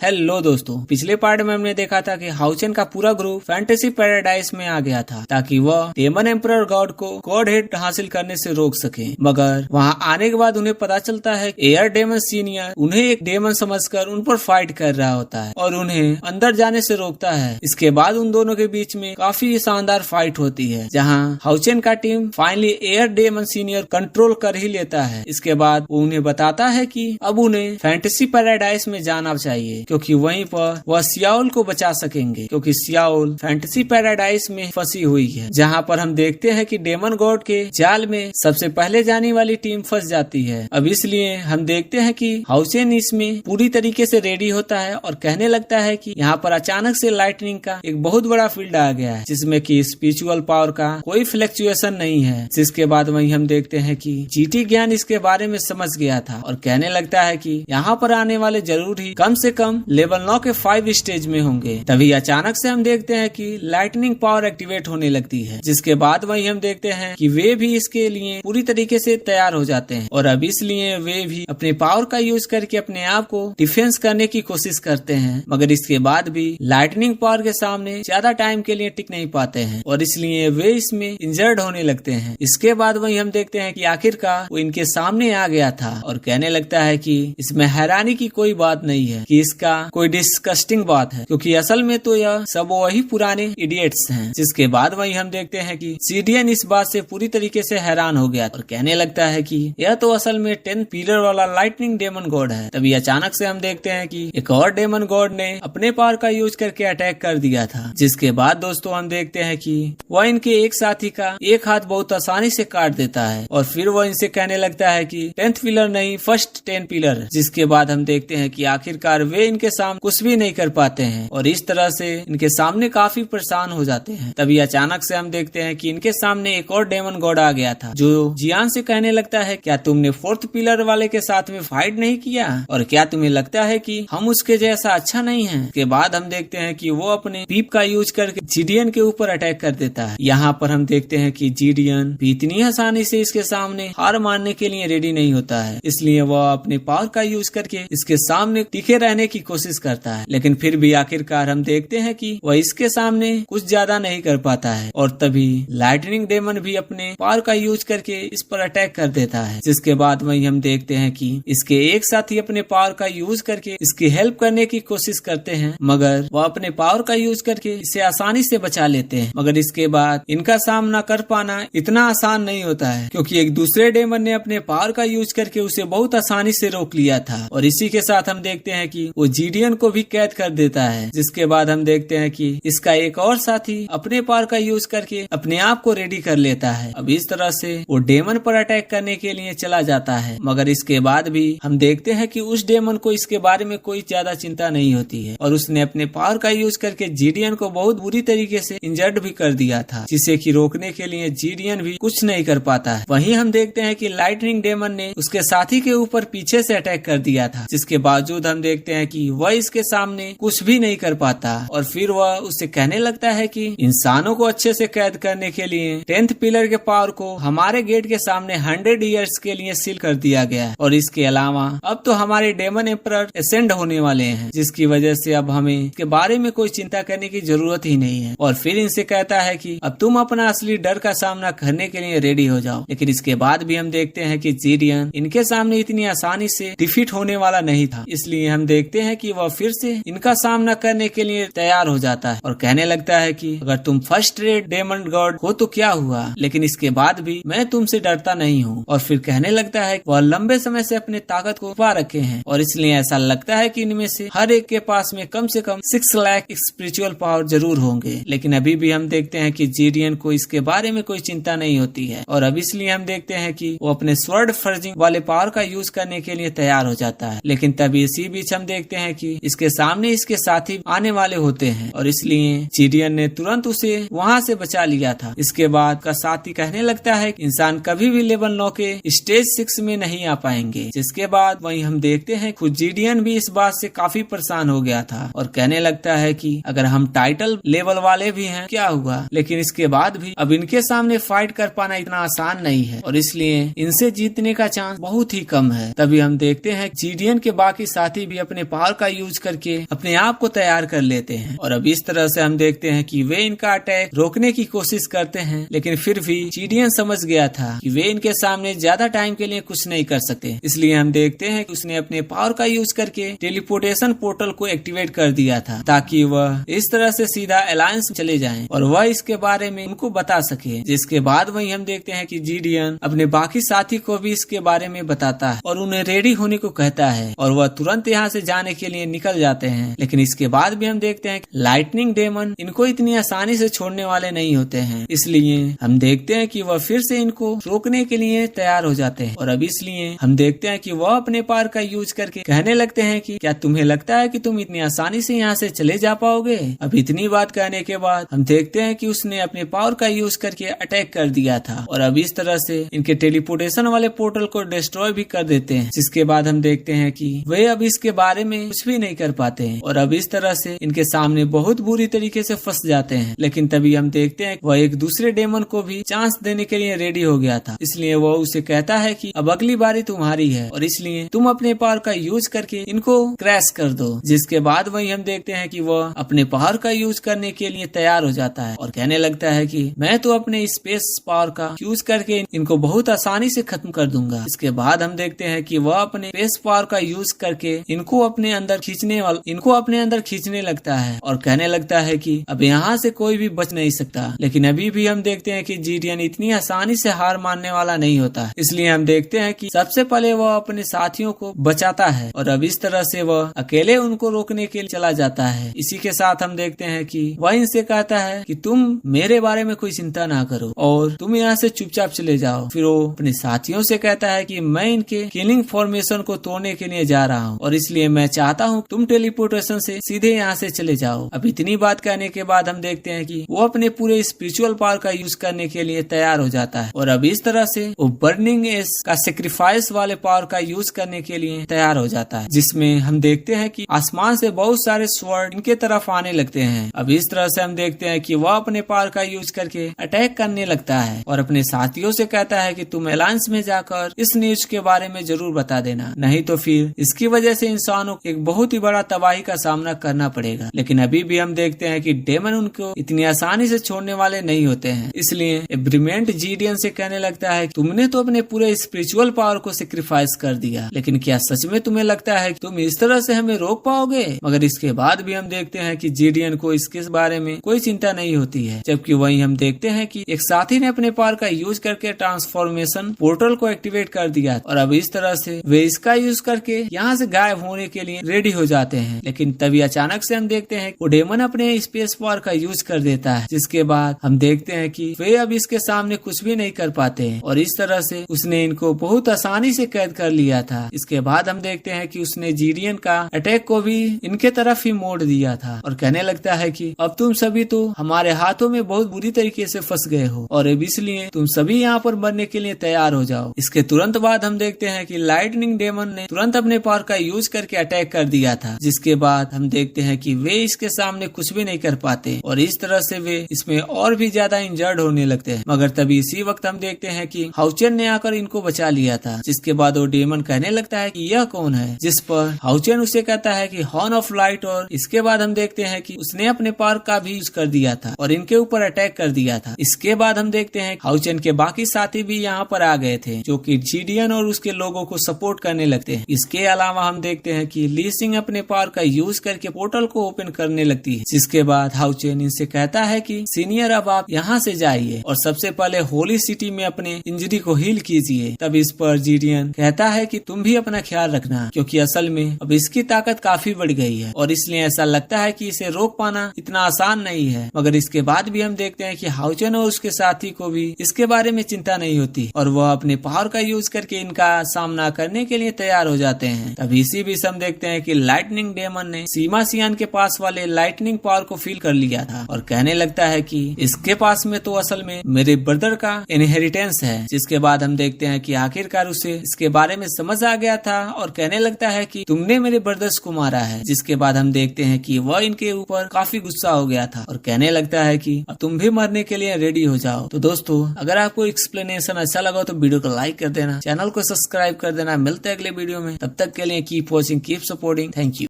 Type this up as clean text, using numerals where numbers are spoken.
Hello दोस्तों, पिछले part में हमने देखा था कि हाउचेन का पूरा ग्रुप फैंटेसी पैराडाइज में आ गया था ताकि वह डेमन एम्परर गॉड को गॉड हेड हासिल करने से रोक सके। मगर वहां आने के बाद उन्हें पता चलता है एयर डेमन सीनियर उन्हें एक डेमन समझकर उन पर फाइट कर रहा होता है और उन्हें अंदर जाने से रोकता है। इसके बाद उन दोनों के बीच में काफी शानदार फाइट होती है जहाँ हाउचेन का team finally air demon senior control कर ही लेता है। इसके बाद वो उन्हें बताता है कि अब उन्हें फैंटेसी पैराडाइज में जाना चाहिए क्योंकि वहीं पर वह सियाओल को बचा सकेंगे, क्योंकि सियाओल फैंटेसी पैराडाइज में फंसी हुई है जहां पर हम देखते हैं कि डेमन गॉड के जाल में सबसे पहले जाने वाली टीम फंस जाती है। अब इसलिए हम देखते हैं कि हाउचेन इसमें पूरी तरीके से रेडी होता है और कहने लगता है कि यहाँ पर अचानक से लाइटनिंग का एक बहुत बड़ा फील्ड आ गया है जिसमें कि स्पिरिचुअल पावर का कोई फ्लक्चुएशन नहीं है। जिसके बाद वहीं हम देखते हैं कि जीटी ज्ञान इसके बारे में समझ गया था और कहने लगता है कि यहाँ पर आने वाले जरूर ही कम से कम लेवल 9 के 5 स्टेज में होंगे। तभी अचानक से हम देखते हैं कि लाइटनिंग पावर एक्टिवेट होने लगती है। जिसके बाद वही हम देखते हैं कि वे भी इसके लिए पूरी तरीके से तैयार हो जाते हैं और अब इसलिए वे भी अपने पावर का यूज करके अपने आप को डिफेंस करने की कोशिश करते हैं। मगर इसके बाद भी लाइटनिंग पावर के सामने ज्यादा टाइम के लिए टिक नहीं पाते हैं और इसलिए वे इसमें इंजर्ड होने लगते हैं। इसके बाद वही हम देखते हैं कि आखिरकार वो इनके सामने आ गया था और कहने लगता है कि इसमें हैरानी की कोई बात नहीं है कि इसका कोई डिस्कस्टिंग बात है, क्योंकि असल में तो यह सब वही पुराने इडियट्स हैं। जिसके बाद वही हम देखते हैं कि सीडियन इस बात से पूरी तरीके से हैरान हो गया और कहने लगता है कि यह तो असल में 10 पिलर वाला लाइटनिंग डेमन गॉड है। तभी अचानक से हम देखते हैं कि एक और डेमन गॉड ने अपने पावर का यूज करके अटैक कर दिया था। जिसके बाद दोस्तों हम देखते हैं कि वह इनके एक साथी का एक हाथ बहुत आसानी से काट देता है और फिर वह इनसे कहने लगता है कि 10th पिलर नहीं, फर्स्ट 10 पिलर। जिसके बाद हम देखते हैं कि आखिरकार वे इनके सामने कुछ भी नहीं कर पाते हैं और इस तरह से इनके सामने काफी परेशान हो जाते हैं। तभी अचानक से हम देखते हैं कि इनके सामने एक और डेमन गॉड आ गया था जो जियान से कहने लगता है, क्या तुमने 4th पिलर वाले के साथ में फाइट नहीं किया और क्या तुम्हें लगता है कि हम उसके जैसा अच्छा नहीं है। के बाद हम देखते हैं कि वो अपने पीप का यूज करके जीडियन के ऊपर अटैक कर देता है। यहाँ पर हम देखते हैं कि जीडियन भी इतनी आसानी से इसके सामने हार मानने के लिए रेडी नहीं होता है, इसलिए वह अपने पावर का यूज करके इसके सामने टिके रहने की कोशिश करता है। लेकिन फिर भी आखिरकार हम देखते हैं कि वह इसके सामने कुछ ज्यादा नहीं कर पाता है और तभी लाइटनिंग डेमन भी अपने पावर का यूज करके इस पर अटैक कर देता है। जिसके बाद वही हम देखते हैं कि इसके एक साथी अपने पावर का यूज करके इसकी हेल्प करने की कोशिश करते हैं, मगर वह अपने पावर का यूज करके इसे आसानी से बचा लेते हैं। मगर इसके बाद इनका सामना कर पाना इतना आसान नहीं होता है, क्योंकि एक दूसरे डेमन ने अपने पावर का यूज करके उसे बहुत आसानी से रोक लिया था और इसी के साथ हम देखते हैं कि वो जीडियन को भी कैद कर देता है। जिसके बाद हम देखते हैं कि इसका एक और साथी अपने पावर का यूज करके अपने आप को रेडी कर लेता है। अब इस तरह से वो डेमन पर अटैक करने के लिए चला जाता है, मगर इसके बाद भी हम देखते हैं कि उस डेमन को इसके बारे में कोई ज्यादा चिंता नहीं होती है और उसने अपने पावर का यूज करके जीडियन को बहुत बुरी तरीके से इंजर्ड भी कर दिया था, जिसे कि रोकने के लिए जीडियन भी कुछ नहीं कर पाता है। वहीं हम देखते हैं कि लाइटनिंग डेमन ने उसके साथी के ऊपर पीछे से अटैक कर दिया था, जिसके बावजूद हम देखते हैं कि वह इसके सामने कुछ भी नहीं कर पाता और फिर वह उससे कहने लगता है कि इंसानों को अच्छे से कैद करने के लिए 10th पिलर के पावर को हमारे गेट के सामने 100 ईयर्स के लिए सील कर दिया गया और इसके अलावा अब तो हमारे डेमन एम्परर एसेंड होने वाले हैं, जिसकी वजह से अब हमें इसके बारे में कोई चिंता करने की जरूरत ही नहीं है। और फिर इनसे कहता है कि अब तुम अपना असली डर का सामना करने के लिए रेडी हो जाओ। लेकिन इसके बाद भी हम देखते हैं कि जीडियन इनके सामने इतनी आसानी से डिफीट होने वाला नहीं था, इसलिए हम देखते हैं कि वह फिर से इनका सामना करने के लिए तैयार हो जाता है और कहने लगता है कि अगर तुम फर्स्ट रेट डेमन गॉड हो तो क्या हुआ, लेकिन इसके बाद भी मैं तुमसे डरता नहीं हूँ। और फिर कहने लगता है वह लंबे समय से अपने ताकत को छुपा रखे हैं और इसलिए ऐसा लगता है कि इनमें से हर एक के पास में कम से कम 6 लाख स्पिरिचुअल पावर जरूर होंगे। लेकिन अभी भी हम देखते हैं कि जीडियन को इसके बारे में कोई चिंता नहीं होती है और अब इसलिए हम देखते हैं कि वो अपने स्वर्ड फर्जिंग वाले पावर का यूज करने के लिए तैयार हो जाता है। लेकिन तभी इसी बीच हम देखते हैं कि इसके सामने इसके साथी आने वाले होते हैं और इसलिए जीडियन ने तुरंत उसे वहाँ से बचा लिया था। इसके बाद का साथी कहने लगता है कि इंसान कभी भी लेवल 9 के स्टेज 6 में नहीं आ पाएंगे। जिसके बाद वहीं हम देखते हैं खुद जीडियन भी इस बात से काफी परेशान हो गया था और कहने लगता है कि अगर हम टाइटल लेवल वाले भी हैं क्या हुआ, लेकिन इसके बाद भी अब इनके सामने फाइट कर पाना इतना आसान नहीं है और इसलिए इनसे जीतने का चांस बहुत ही कम है। तभी हम देखते हैं जीडियन के बाकी साथी भी अपने पावर का यूज करके अपने आप को तैयार कर लेते हैं। और अब इस तरह से हम देखते हैं कि वे इनका अटैक रोकने की कोशिश करते हैं, लेकिन फिर भी जीडियन समझ गया था कि वे इनके सामने ज्यादा टाइम के लिए कुछ नहीं कर सकते। इसलिए हम देखते हैं कि उसने अपने पावर का यूज करके टेलीपोर्टेशन पोर्टल को एक्टिवेट कर दिया था, ताकि वह इस तरह से सीधा अलायंस चले जाएं और वह इसके बारे में उनको बता सके। जिसके बाद वही हम देखते हैं कि जीडियन अपने बाकी साथी को भी इसके बारे में बताता है और उन्हें रेडी होने को कहता है और वह तुरंत यहाँ से जाने के लिए निकल जाते हैं। लेकिन इसके बाद भी हम देखते हैं कि लाइटनिंग डेमन इनको इतनी आसानी से छोड़ने वाले नहीं होते हैं। इसलिए हम देखते हैं कि वह फिर से इनको रोकने के लिए तैयार हो जाते हैं। और अब इसलिए हम देखते हैं कि वह अपने पावर का यूज करके कहने लगते हैं कि क्या तुम्हें लगता है कि तुम इतनी आसानी से यहाँ से चले जा पाओगे? अब इतनी बात कहने के बाद हम देखते हैं कि उसने अपने पावर का यूज करके अटैक कर दिया था और अब इस तरह से इनके टेलीपोर्टेशन वाले पोर्टल को डिस्ट्रॉय भी कर देते हैं। जिसके बाद हम देखते हैं कि वे अब इसके बारे में कुछ भी नहीं कर पाते हैं और अब इस तरह से इनके सामने बहुत बुरी तरीके से फंस जाते हैं। लेकिन तभी हम देखते हैं वह एक दूसरे डेमन को भी चांस देने के लिए रेडी हो गया था। इसलिए वह उसे कहता है कि अब अगली बारी तुम्हारी है और इसलिए तुम अपने पावर का यूज करके इनको क्रैश कर दो। जिसके बाद वही हम देखते हैं कि वह अपने पावर का यूज करने के लिए तैयार हो जाता है और कहने लगता है कि मैं तो अपने स्पेस पावर का यूज करके इनको बहुत आसानी से खत्म कर दूंगा। इसके बाद हम देखते हैं कि वह अपने स्पेस पावर का यूज करके इनको अपने अंदर खींचने लगता है और कहने लगता है कि अब यहाँ से कोई भी बच नहीं सकता। लेकिन अभी भी हम देखते हैं कि जीडियन इतनी आसानी से हार मानने वाला नहीं होता। इसलिए हम देखते हैं कि सबसे पहले वह अपने साथियों को बचाता है और अब इस तरह से वह अकेले उनको रोकने के लिए चला जाता है। इसी के साथ हम देखते हैं कि वह इनसे कहता है कि तुम मेरे बारे में कोई चिंता ना करो और तुम यहाँ से चुपचाप चले जाओ। फिर वो अपने साथियों से कहता है कि मैं इनके किलिंग फॉर्मेशन को तोड़ने के लिए जा रहा हूँ और इसलिए मैं चाहता हूँ तुम टेलीपोर्टेशन से सीधे यहाँ से चले जाओ। अब इतनी बात कहने के बाद हम देखते हैं कि वो अपने पूरे स्पिरिचुअल पावर का यूज करने के लिए तैयार हो जाता है और अब इस तरह से वो बर्निंग एस का सेक्रीफाइस वाले पावर का यूज करने के लिए तैयार हो जाता है, जिसमें हम देखते हैं कि आसमान से बहुत सारे स्वॉर्ड इनके तरफ आने लगते हैं। अब इस तरह से हम देखते हैं कि वह अपने पावर का यूज करके अटैक करने लगता है और अपने साथियों से कहता है कि तुम अलायंस में जाकर इस न्यूज के बारे में जरूर बता देना, नहीं तो फिर इसकी वजह से इंसानों को एक बहुत ही बड़ा तबाही का सामना करना पड़ेगा। लेकिन अभी भी हम देखते हैं कि डेमन उनको इतनी आसानी से छोड़ने वाले नहीं होते हैं। इसलिए ब्रिमेंट जीडियन से कहने लगता है तुमने तो अपने पूरे स्पिरिचुअल पावर को सेक्रीफाइस कर दिया, लेकिन क्या सच में तुम्हें लगता है कि तुम इस तरह से हमें रोक पाओगे? मगर इसके बाद भी हम देखते हैं कि जीडियन को इसके बारे में कोई चिंता नहीं होती है। जबकि वहीं हम देखते हैं कि एक साथी ने अपने पावर का यूज करके ट्रांसफॉर्मेशन पोर्टल को एक्टिवेट कर दिया और अब इस तरह से वे इसका यूज करके यहाँ से गायब होने के लिए रेडी हो जाते हैं। लेकिन तभी अचानक से हम देखते हैं वो डेमन अपने स्पेस पावर का यूज कर देता है, जिसके बाद हम देखते हैं कि वे अब इसके सामने कुछ भी नहीं कर पाते हैं और इस तरह से उसने इनको बहुत आसानी से कैद कर लिया था। इसके बाद हम देखते हैं कि उसने जीडियन का अटैक को भी इनके तरफ ही मोड़ दिया था और कहने लगता है कि अब तुम सभी तो हमारे हाथों में बहुत बुरी तरीके से फंस गए हो और अब इसलिए तुम सभी यहाँ पर मरने के लिए तैयार हो जाओ। इसके तुरंत बाद हम देखते हैं कि लाइटनिंग डेमन ने तुरंत अपने पावर का यूज करके अटैक कर दिया था, जिसके बाद हम देखते हैं कि वे इसके सामने कुछ भी नहीं कर पाते और इस तरह से वे इसमें और भी ज्यादा इंजर्ड होने लगते हैं। मगर तभी इसी वक्त हम देखते हैं कि हाउचेन ने आकर इनको बचा लिया था, जिसके बाद वो डेमन कहने लगता है कि यह कौन है, जिस पर हाउचेन उसे कहता है कि हॉर्न ऑफ लाइट। और इसके बाद हम देखते हैं कि उसने अपने पावर का भी यूज कर दिया था और इनके ऊपर अटैक कर दिया था। इसके बाद हम देखते हैं हाउचेन के बाकी साथी भी यहाँ पर आ गए थे, जो कि जीडियन और उसके लोगों को सपोर्ट करने लगते हैं। इसके अलावा हम देखते हैं कि ली सिंह अपने पावर का यूज करके पोर्टल को ओपन करने लगती है, जिसके बाद हाउचेन इनसे कहता है कि सीनियर अब आप यहाँ से जाइए और सबसे पहले होली सिटी में अपने इंजरी को हील कीजिए। तब इस पर जीडियन कहता है कि तुम भी अपना ख्याल रखना, क्योंकि असल में अब इसकी ताकत काफी बढ़ गई है और इसलिए ऐसा लगता है कि इसे रोक पाना इतना आसान नहीं है। मगर इसके बाद भी हम देखते हैं कि हाउचेन और उसके साथी को भी इसके बारे में चिंता नहीं होती और वह अपने पावर का यूज करके इनका सामना करने के लिए तैयार हो जाते हैं। तब इसी बीच हम देखते हैं कि लाइटनिंग डेमन ने सीमा सियान के पास वाले लाइटनिंग पावर को फील कर लिया था और कहने लगता है कि इसके पास में तो असल में मेरे ब्रदर का इनहेरिटेंस है। जिसके बाद हम देखते हैं कि आखिरकार उसे इसके बारे में समझ आ गया था और कहने लगता है कि तुमने मेरे ब्रदर्स को मारा है। जिसके बाद हम देखते हैं कि वह इनके ऊपर काफी गुस्सा हो गया था और कहने लगता है कि अब तुम भी मरने के लिए रेडी हो जाओ। तो दोस्तों, अगर आपको एक्सप्लेनेशन अच्छा लगा तो वीडियो को लाइक कर देना, चैनल को सब्सक्राइब कर देना। मिलते हैं अगले वीडियो में, तब तक के लिए keep watching, keep supporting. Thank you.